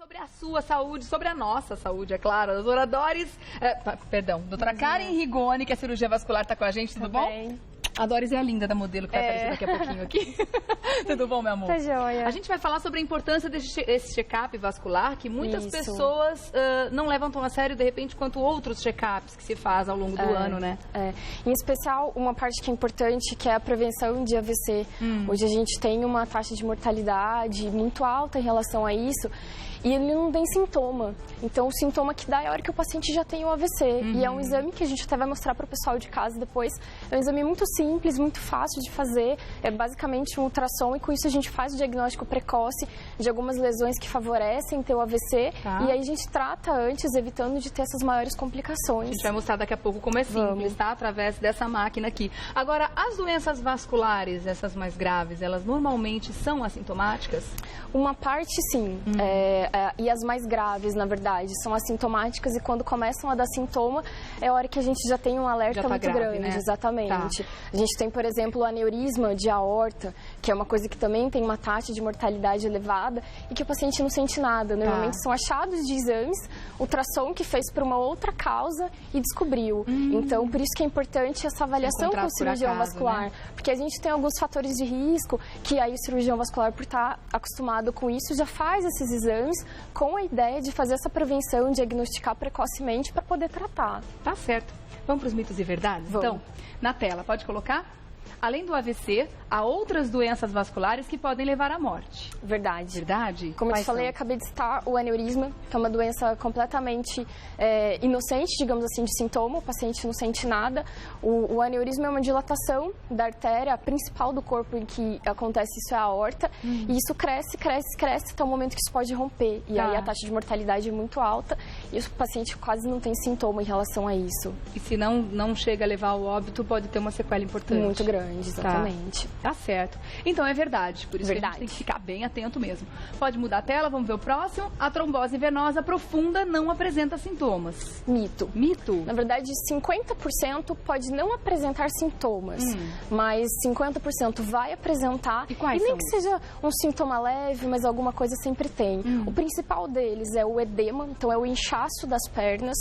Sobre a sua saúde, sobre a nossa saúde, é claro. A doutora doutora Karen Rigoni, que é cirurgia vascular, está com a gente, tudo bom? Bem. A Doris é a linda da modelo que vai aparecer daqui a pouquinho aqui. Tudo bom, meu amor? Tá joia. A gente vai falar sobre a importância desse check-up vascular, que muitas pessoas não levam tão a sério, de repente, quanto outros check-ups que se faz ao longo do ano, né? Em especial, uma parte que é importante, que é a prevenção de AVC. Hoje a gente tem uma taxa de mortalidade muito alta em relação a isso. E ele não tem sintoma. Então, o sintoma que dá é a hora que o paciente já tem o AVC. E é um exame que a gente até vai mostrar para o pessoal de casa depois. É um exame muito simples, muito fácil de fazer. É basicamente um ultrassom e com isso a gente faz o diagnóstico precoce de algumas lesões que favorecem ter o AVC. Tá. E aí a gente trata antes, evitando de ter essas maiores complicações. A gente vai mostrar daqui a pouco como é simples, tá? Através dessa máquina aqui. Agora, as doenças vasculares, essas mais graves, elas normalmente são assintomáticas? Uma parte, sim. E as mais graves, na verdade, são assintomáticas e quando começam a dar sintoma, é a hora que a gente já tem um alerta muito grave, grande. Né? Exatamente. Tá. A gente tem, por exemplo, o aneurisma de aorta, que é uma coisa que também tem uma taxa de mortalidade elevada e que o paciente não sente nada. Normalmente são achados de exames, ultrassom que fez por uma outra causa e descobriu. Então, por isso que é importante essa avaliação com o cirurgião vascular. Né? Porque a gente tem alguns fatores de risco que aí o cirurgião vascular, por estar acostumado com isso, já faz esses exames com a ideia de fazer essa prevenção, diagnosticar precocemente para poder tratar. Tá certo. Vamos para os mitos e verdades? Vamos. Então, na tela, pode colocar? Além do AVC, há outras doenças vasculares que podem levar à morte. Verdade. Verdade? Como eu te falei, acabei de citar o aneurisma, que é uma doença completamente inocente, digamos assim, de sintoma. O paciente não sente nada. O aneurisma é uma dilatação da artéria, a principal do corpo em que acontece isso é a aorta. E isso cresce, cresce, cresce, até o momento que isso pode romper. E aí a taxa de mortalidade é muito alta e o paciente quase não tem sintoma em relação a isso. E se não chega a levar ao óbito, pode ter uma sequela importante. Muito grande. Exatamente. Tá certo. Então é verdade, por isso que a gente tem que ficar bem atento mesmo. Pode mudar a tela, vamos ver o próximo. A trombose venosa profunda não apresenta sintomas. Mito. Mito? Na verdade, 50% pode não apresentar sintomas, mas 50% vai apresentar. E quais nem são? Que seja um sintoma leve, mas alguma coisa sempre tem. O principal deles é o edema, então é o inchaço das pernas,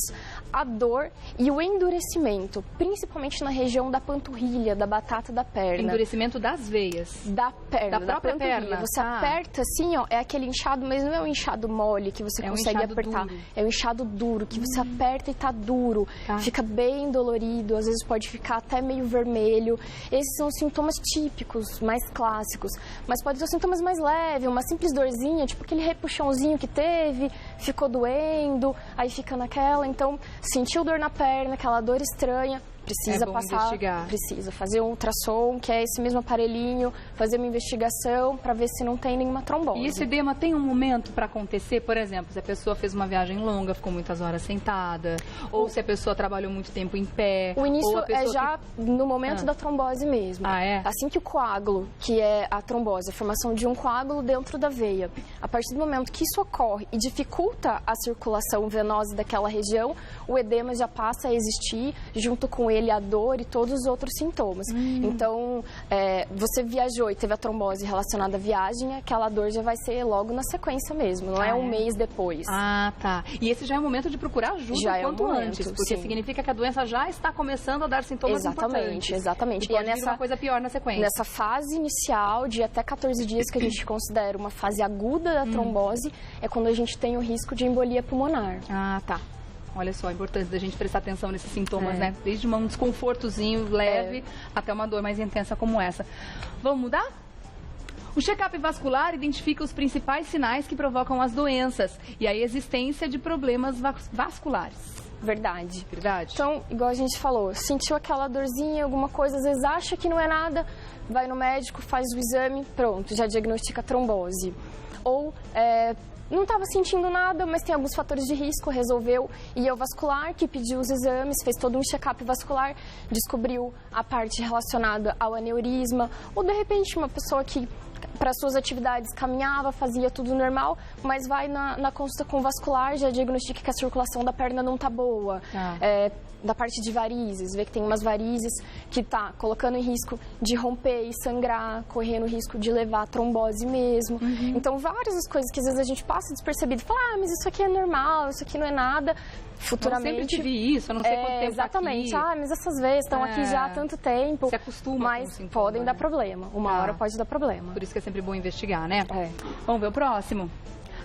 a dor e o endurecimento, principalmente na região da panturrilha, da batata da perna. Endurecimento das veias. Da perna, da própria perna. Você aperta assim, ó, é aquele inchado, mas não é um inchado mole que você consegue apertar. Duro. É um inchado duro, que você aperta e tá duro. Fica bem dolorido, às vezes pode ficar até meio vermelho. Esses são os sintomas típicos, mais clássicos. Mas pode ter sintomas mais leves, uma simples dorzinha, tipo aquele repuxãozinho que teve, ficou doendo, aí fica naquela. Então, sentiu dor na perna, aquela dor estranha, precisa investigar. Precisa fazer um ultrassom, que é esse mesmo aparelhinho, fazer uma investigação para ver se não tem nenhuma trombose. E esse edema tem um momento para acontecer? Por exemplo, se a pessoa fez uma viagem longa, ficou muitas horas sentada, ou se a pessoa trabalhou muito tempo em pé. O início é já no momento da trombose mesmo. Assim que o coágulo, que é a trombose, a formação de um coágulo dentro da veia, a partir do momento que isso ocorre e dificulta a circulação venosa daquela região, o edema já passa a existir junto com ele a dor e todos os outros sintomas. Então, você viajou e teve a trombose relacionada à viagem, aquela dor já vai ser logo na sequência mesmo, não é um mês depois. Tá. E esse já é o momento de procurar ajuda quanto antes, porque significa que a doença já está começando a dar sintomas importantes. Exatamente. E pode vir uma coisa pior na sequência. Nessa fase inicial, de até 14 dias, que a gente considera uma fase aguda da trombose, é quando a gente tem o risco de embolia pulmonar. Tá. Olha só a importância da gente prestar atenção nesses sintomas, né? Desde um desconfortozinho leve até uma dor mais intensa como essa. Vamos mudar? O check-up vascular identifica os principais sinais que provocam as doenças e a existência de problemas vasculares. Verdade. Verdade. Então, igual a gente falou, sentiu aquela dorzinha, alguma coisa, às vezes acha que não é nada, vai no médico, faz o exame, pronto, já diagnostica a trombose. Ou não estava sentindo nada, mas tem alguns fatores de risco, resolveu ir ao vascular, que pediu os exames, fez todo um check-up vascular, descobriu a parte relacionada ao aneurisma, ou de repente uma pessoa que para suas atividades, caminhava, fazia tudo normal, mas vai na consulta com o vascular, já diagnostica que a circulação da perna não tá boa. Da parte de varizes, vê que tem umas varizes que tá colocando em risco de romper e sangrar, correndo risco de levar trombose mesmo. Então, várias das coisas que às vezes a gente passa despercebido, fala, mas isso aqui é normal, isso aqui não é nada. Futuramente... Eu sempre tive isso, eu não sei quanto tempo exatamente. aqui. Mas essas vezes estão aqui já há tanto tempo. Se acostuma mas com o sintoma, podem dar problema. Uma hora pode dar problema. Por isso que é sempre bom investigar, né? Vamos ver o próximo.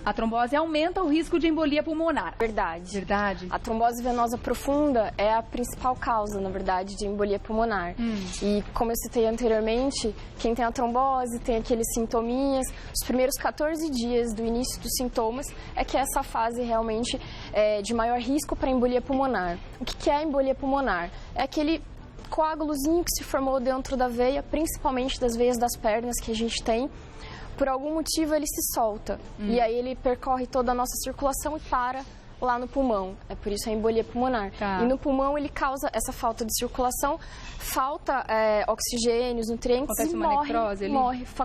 A trombose aumenta o risco de embolia pulmonar. Verdade. Verdade. A trombose venosa profunda é a principal causa, na verdade, de embolia pulmonar. E como eu citei anteriormente, quem tem a trombose tem aqueles sintominhas. Os primeiros 14 dias do início dos sintomas é que essa fase realmente é de maior risco para embolia pulmonar. O que é a embolia pulmonar? É aquele coágulozinho que se formou dentro da veia, principalmente das veias das pernas que a gente tem. Por algum motivo ele se solta e aí ele percorre toda a nossa circulação e para lá no pulmão. É por isso a embolia pulmonar. E no pulmão ele causa essa falta de circulação, falta oxigênio, nutrientes e morre,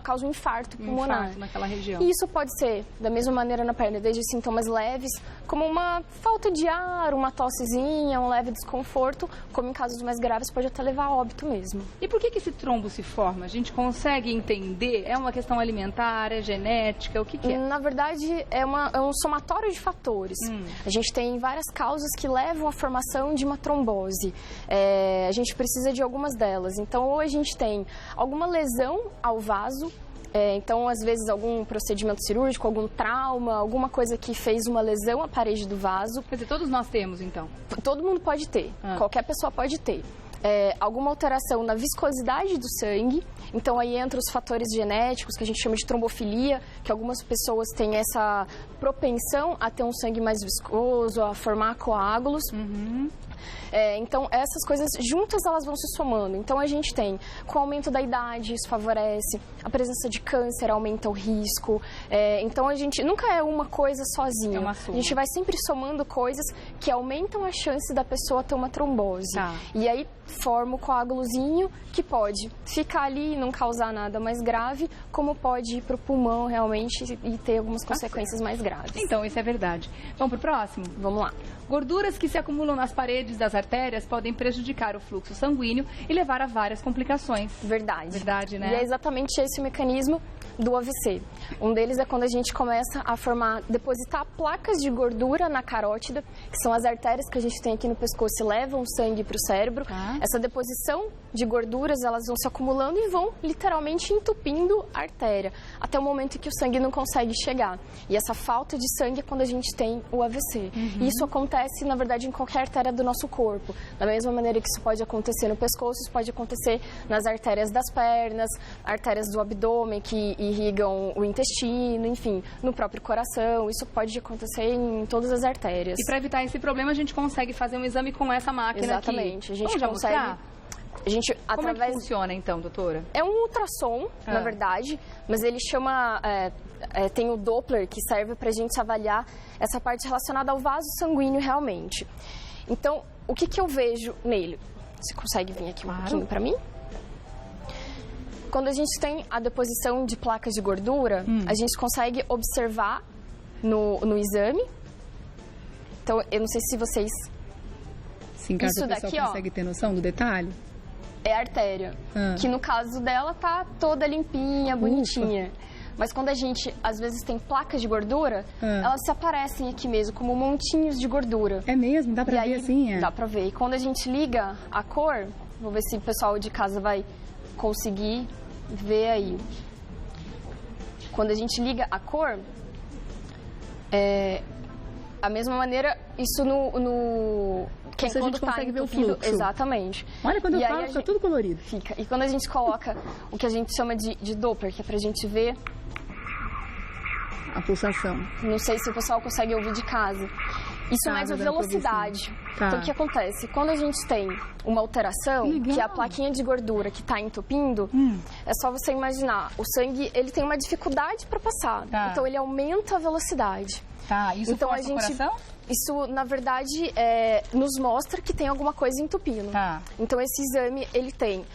causa um infarto pulmonar. Infarto naquela região. E isso pode ser da mesma maneira na perna, desde sintomas leves, como uma falta de ar, uma tossezinha, um leve desconforto, como em casos mais graves pode até levar a óbito mesmo. E por que esse trombo se forma? A gente consegue entender? É uma questão alimentar, é genética, o que é? Na verdade, é um somatório de fatores. A gente tem várias causas que levam à formação de uma trombose. A gente precisa de algumas delas. Então, ou a gente tem alguma lesão ao vaso, então, às vezes, algum procedimento cirúrgico, algum trauma, alguma coisa que fez uma lesão à parede do vaso. Quer dizer, todos nós temos, então? Todo mundo pode ter. Qualquer pessoa pode ter. Alguma alteração na viscosidade do sangue. Então, aí entra os fatores genéticos, que a gente chama de trombofilia, que algumas pessoas têm essa propensão a ter um sangue mais viscoso, a formar coágulos. Então, essas coisas juntas, elas vão se somando. Então, a gente tem, com o aumento da idade, isso favorece. A presença de câncer aumenta o risco. Então, a gente nunca é uma coisa sozinha. A gente vai sempre somando coisas que aumentam a chance da pessoa ter uma trombose. E aí, forma o coágulozinho, que pode ficar ali e não causar nada mais grave, como pode ir para o pulmão, realmente, e ter algumas consequências mais graves. Então, isso é verdade. Vamos para o próximo? Vamos lá. Gorduras que se acumulam nas paredes das artérias podem prejudicar o fluxo sanguíneo e levar a várias complicações. Verdade. Verdade, né? E é exatamente esse o mecanismo do AVC. Um deles é quando a gente começa a depositar placas de gordura na carótida, que são as artérias que a gente tem aqui no pescoço e levam o sangue para o cérebro. Essa deposição de gorduras, elas vão se acumulando e vão literalmente entupindo a artéria, até o momento em que o sangue não consegue chegar. E essa falta de sangue é quando a gente tem o AVC. E isso acontece, na verdade, em qualquer artéria do nosso corpo. Da mesma maneira que isso pode acontecer no pescoço, isso pode acontecer nas artérias das pernas, artérias do abdômen que irrigam o intestino, enfim, no próprio coração. Isso pode acontecer em todas as artérias. E para evitar esse problema, a gente consegue fazer um exame com essa máquina Exatamente. Aqui. A gente consegue... Como é que funciona, então, doutora? É um ultrassom, na verdade, mas ele chama... tem o Doppler, que serve para a gente avaliar essa parte relacionada ao vaso sanguíneo realmente. Então, o que eu vejo nele? Você consegue vir aqui um pouquinho para mim? Quando a gente tem a deposição de placas de gordura, a gente consegue observar no exame. Então, eu não sei se vocês... Sim, caso o pessoal consegue ter noção do detalhe? É a artéria, que no caso dela tá toda limpinha, bonitinha. Mas quando a gente, às vezes, tem placas de gordura, elas se aparecem aqui mesmo, como montinhos de gordura. É mesmo? Dá pra ver assim? Dá pra ver. E quando a gente liga a cor, vou ver se o pessoal de casa vai conseguir ver aí. Quando a gente liga a cor, a mesma maneira, isso a gente consegue ver o fluxo. Exatamente. Olha, quando eu falo, fica tudo colorido. Fica. E quando a gente coloca o que a gente chama de Doppler, que é pra gente ver... A pulsação. Não sei se o pessoal consegue ouvir de casa. Isso mede a velocidade. Então, o que acontece? Quando a gente tem uma alteração, que é a plaquinha de gordura que está entupindo, é só você imaginar, o sangue, ele tem uma dificuldade para passar. Então, ele aumenta a velocidade. Isso então, força o coração? Isso, na verdade, nos mostra que tem alguma coisa entupindo. Então, esse exame, ele tem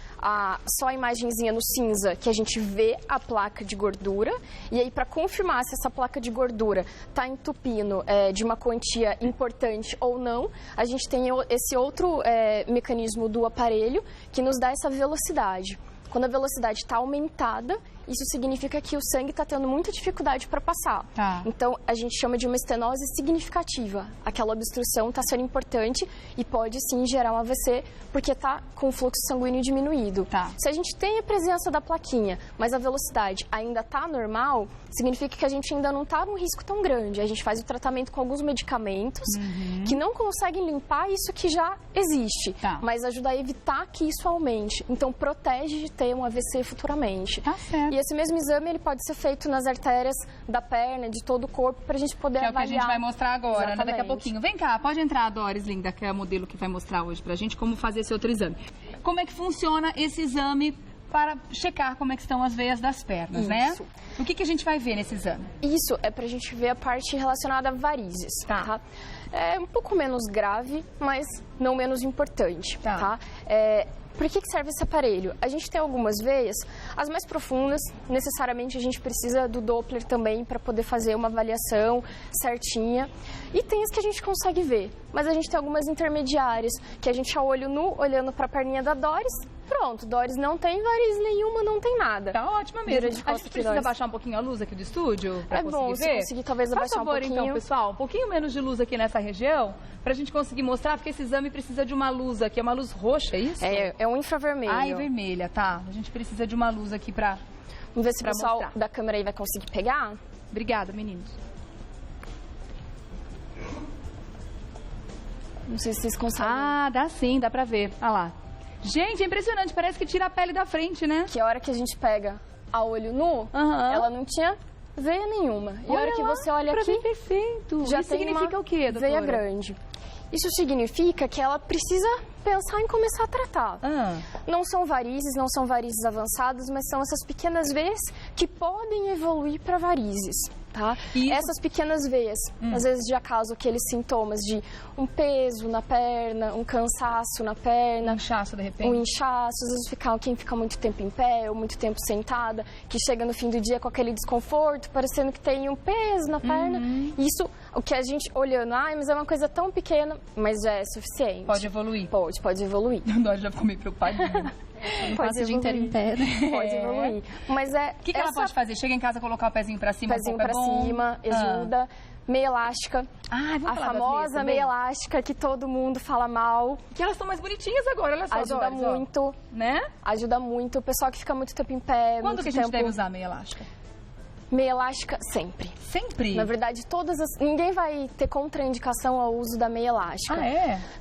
só a imagenzinha no cinza, que a gente vê a placa de gordura. E aí, para confirmar se essa placa de gordura está entupindo de uma quantia importante ou não, a gente tem esse outro mecanismo do aparelho que nos dá essa velocidade. Quando a velocidade está aumentada, isso significa que o sangue está tendo muita dificuldade para passar. Tá. Então, a gente chama de uma estenose significativa. Aquela obstrução está sendo importante e pode, sim, gerar um AVC, porque está com o fluxo sanguíneo diminuído. Tá. Se a gente tem a presença da plaquinha, mas a velocidade ainda está normal, significa que a gente ainda não está num risco tão grande. A gente faz o tratamento com alguns medicamentos que não conseguem limpar isso que já existe, mas ajuda a evitar que isso aumente. Então, protege de ter um AVC futuramente. Tá certo. E esse mesmo exame ele pode ser feito nas artérias da perna, de todo o corpo, para a gente poder avaliar. É o que a gente vai mostrar agora, né? Daqui a pouquinho. Vem cá, pode entrar a Doris, linda, que é a modelo que vai mostrar hoje pra gente como fazer esse outro exame. Como é que funciona esse exame para checar como é que estão as veias das pernas, né? O que a gente vai ver nesse exame? Isso é pra gente ver a parte relacionada a varizes, tá? É um pouco menos grave, mas não menos importante, tá? Por que serve esse aparelho? A gente tem algumas veias, as mais profundas, necessariamente a gente precisa do Doppler também para poder fazer uma avaliação certinha. E tem as que a gente consegue ver, mas a gente tem algumas intermediárias, que a gente a olho nu, olhando para a perninha da Doris, pronto, Doris não tem variz nenhuma, não tem nada. Tá ótima mesmo. A gente precisa abaixar um pouquinho a luz aqui do estúdio para conseguir ver? É bom, se conseguir talvez abaixar um pouquinho. Então, pessoal, um pouquinho menos de luz aqui nessa região, pra gente conseguir mostrar, porque esse exame precisa de uma luz aqui, é uma luz roxa, é isso? É um infravermelho. Ah, é vermelha, tá. A gente precisa de uma luz aqui pra Vamos ver se o pessoal mostrar da câmera aí vai conseguir pegar. Obrigada, meninos. Não sei se vocês conseguem. Ah, dá sim, dá pra ver. Olha lá. Gente, é impressionante, parece que tira a pele da frente, né? Que a hora que a gente pega a olho nu, ela não tinha veia nenhuma. E a hora que você olha aqui, perfeito. Já Isso tem significa uma o quê, doutora? Veia grande. Isso significa que ela precisa pensar em começar a tratar. Não são varizes avançadas, mas são essas pequenas veias que podem evoluir para varizes. Tá? Essas pequenas veias, às vezes já causam aqueles sintomas de um peso na perna, um cansaço na perna. Um inchaço, de repente. Um inchaço, às vezes quem fica muito tempo em pé ou muito tempo sentada, que chega no fim do dia com aquele desconforto, parecendo que tem um peso na perna. Isso, o que a gente olhando, mas é uma coisa tão pequena, mas já é suficiente. Pode evoluir. Pode evoluir. A Dori já ficou meio preocupadinha. Pode o dia inteiro em pé. Pode evoluir. Mas o que ela pode fazer? Chega em casa, colocar o pezinho pra cima, pezinho pra cima, ajuda. Meia elástica. A famosa meia elástica que todo mundo fala mal. Que elas estão mais bonitinhas agora, olha só. Ajuda muito. Né? Ajuda muito. O pessoal que fica muito tempo em pé. Quando que a gente deve usar meia elástica? Meia elástica sempre. Sempre? Na verdade, ninguém vai ter contraindicação ao uso da meia elástica.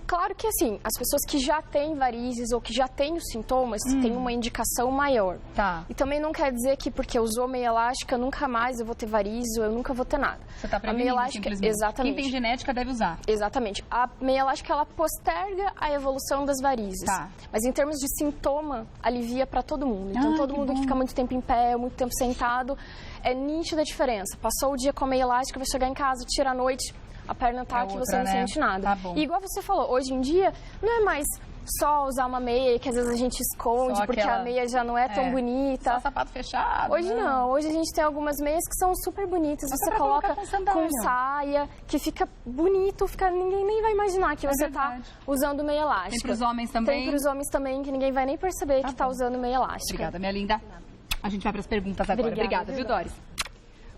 Claro que assim, as pessoas que já têm varizes ou que já têm os sintomas, têm uma indicação maior. Tá. E também não quer dizer que porque usou meia elástica, nunca mais eu vou ter varizes ou eu nunca vou ter nada. Você tá prevenindo, a meia elástica, exatamente. Quem tem genética deve usar. Exatamente. A meia elástica, ela posterga a evolução das varizes. Tá. Mas em termos de sintoma, alivia para todo mundo. Então, todo mundo que fica muito tempo em pé, muito tempo sentado, é nítida a diferença. Passou o dia com a meia elástica, vai chegar em casa, tira a noite, a perna tá aqui, você não sente nada. Tá bom. E igual você falou, hoje em dia, não é mais só usar uma meia que às vezes a gente esconde, porque a meia já não é tão bonita. Só sapato fechado. Hoje não. Hoje a gente tem algumas meias que são super bonitas. Você coloca com saia, que fica bonito, ninguém nem vai imaginar que você tá usando meia elástica. Tem pros homens também? Tem pros homens também, que ninguém vai nem perceber que tá usando meia elástica. Obrigada, minha linda. A gente vai para as perguntas agora. Obrigada, viu, Doris?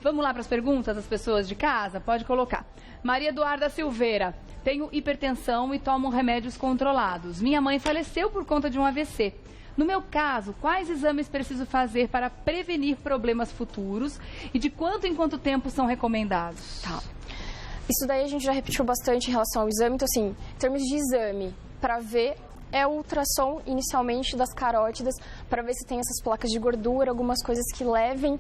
Vamos lá para as perguntas das pessoas de casa? Pode colocar. Maria Eduarda Silveira. Tenho hipertensão e tomo remédios controlados. Minha mãe faleceu por conta de um AVC. No meu caso, quais exames preciso fazer para prevenir problemas futuros e de quanto em quanto tempo são recomendados? Tá. Isso daí a gente já repetiu bastante em relação ao exame. Então, assim, em termos de exame, para ver é o ultrassom inicialmente das carótidas para ver se tem essas placas de gordura, algumas coisas que levem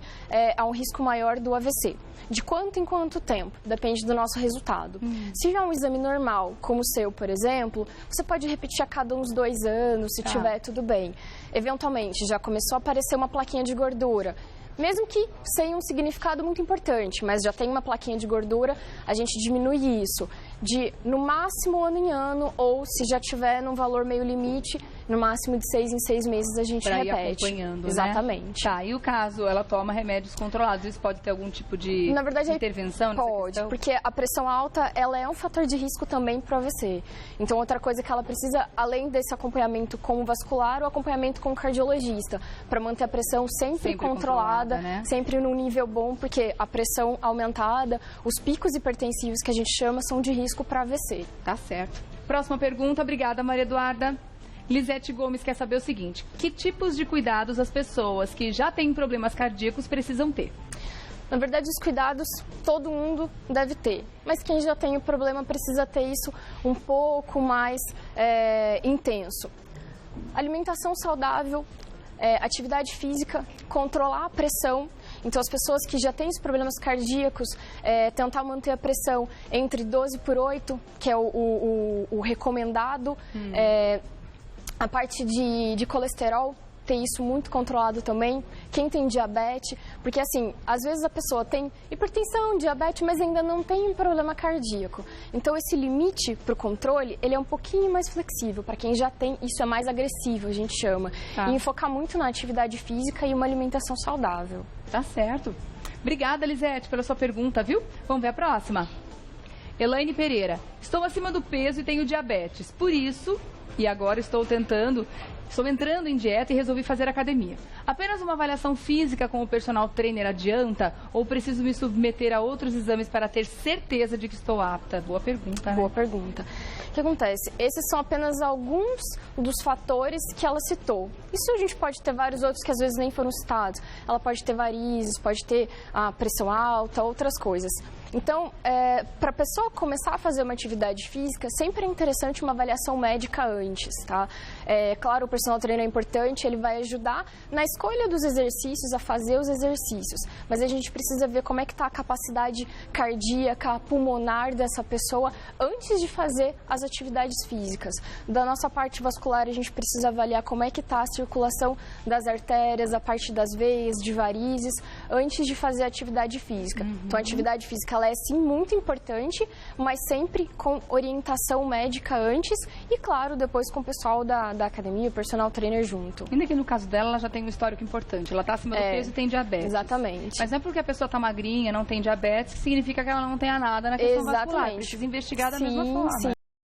a um risco maior do AVC. De quanto em quanto tempo? Depende do nosso resultado. Se já é um exame normal, como o seu, por exemplo, você pode repetir a cada uns 2 anos, se tiver tudo bem. Eventualmente, já começou a aparecer uma plaquinha de gordura. Mesmo que sem um significado muito importante, mas já tem uma plaquinha de gordura, a gente diminui isso de, no máximo, ano em ano, ou se já tiver num valor meio limite, no máximo de 6 em 6 meses a gente repete. Ir acompanhando, exatamente. Né? Tá, e o caso ela toma remédios controlados, isso pode ter algum tipo de Na verdade, intervenção nessa pode, questão? Porque a pressão alta, ela é um fator de risco também para o AVC. Então, outra coisa que ela precisa, além desse acompanhamento com o vascular, o acompanhamento com o cardiologista, para manter a pressão sempre controlada, né? Sempre num nível bom, porque a pressão aumentada, os picos hipertensivos que a gente chama, são de risco para AVC. Tá certo. Próxima pergunta, obrigada, Maria Eduarda. Lisete Gomes quer saber o seguinte: que tipos de cuidados as pessoas que já têm problemas cardíacos precisam ter? Na verdade, os cuidados todo mundo deve ter, mas quem já tem o problema precisa ter isso um pouco mais intenso. Alimentação saudável, atividade física, controlar a pressão. Então, as pessoas que já têm os problemas cardíacos, tentar manter a pressão entre 12/8, que é o recomendado. A parte de colesterol, ter isso muito controlado também. Quem tem diabetes, porque assim, às vezes a pessoa tem hipertensão, diabetes, mas ainda não tem um problema cardíaco. Então, esse limite para o controle, ele é um pouquinho mais flexível. Para quem já tem, isso é mais agressivo, a gente chama. Tá. E focar muito na atividade física e uma alimentação saudável. Tá certo. Obrigada, Lisete, pela sua pergunta, viu? Vamos ver a próxima. Elaine Pereira. Estou acima do peso e tenho diabetes. Por isso, e agora estou entrando em dieta e resolvi fazer academia. Apenas uma avaliação física com o personal trainer adianta ou preciso me submeter a outros exames para ter certeza de que estou apta? Boa pergunta, né? Boa pergunta. O que acontece? Esses são apenas alguns dos fatores que ela citou. Isso a gente pode ter vários outros que às vezes nem foram citados. Ela pode ter varizes, pode ter a pressão alta, outras coisas. Então, para a pessoa começar a fazer uma atividade física, sempre é interessante uma avaliação médica antes, tá? Claro, o personal trainer é importante, ele vai ajudar na escolha dos exercícios, a fazer os exercícios. Mas a gente precisa ver como é que está a capacidade cardíaca, pulmonar dessa pessoa antes de fazer as atividades físicas. Da nossa parte vascular, a gente precisa avaliar como é que está a circulação das artérias, a parte das veias, de varizes, antes de fazer a atividade física. Então, a atividade física, ela é sim muito importante, mas sempre com orientação médica antes e, claro, depois com o pessoal da academia, o personal trainer junto. Ainda que no caso dela, ela já tem um histórico importante. Ela está acima do peso e tem diabetes. Exatamente. Mas não é porque a pessoa está magrinha, não tem diabetes, que significa que ela não tenha nada na questão vascular. Precisa investigar da mesma forma. Sim.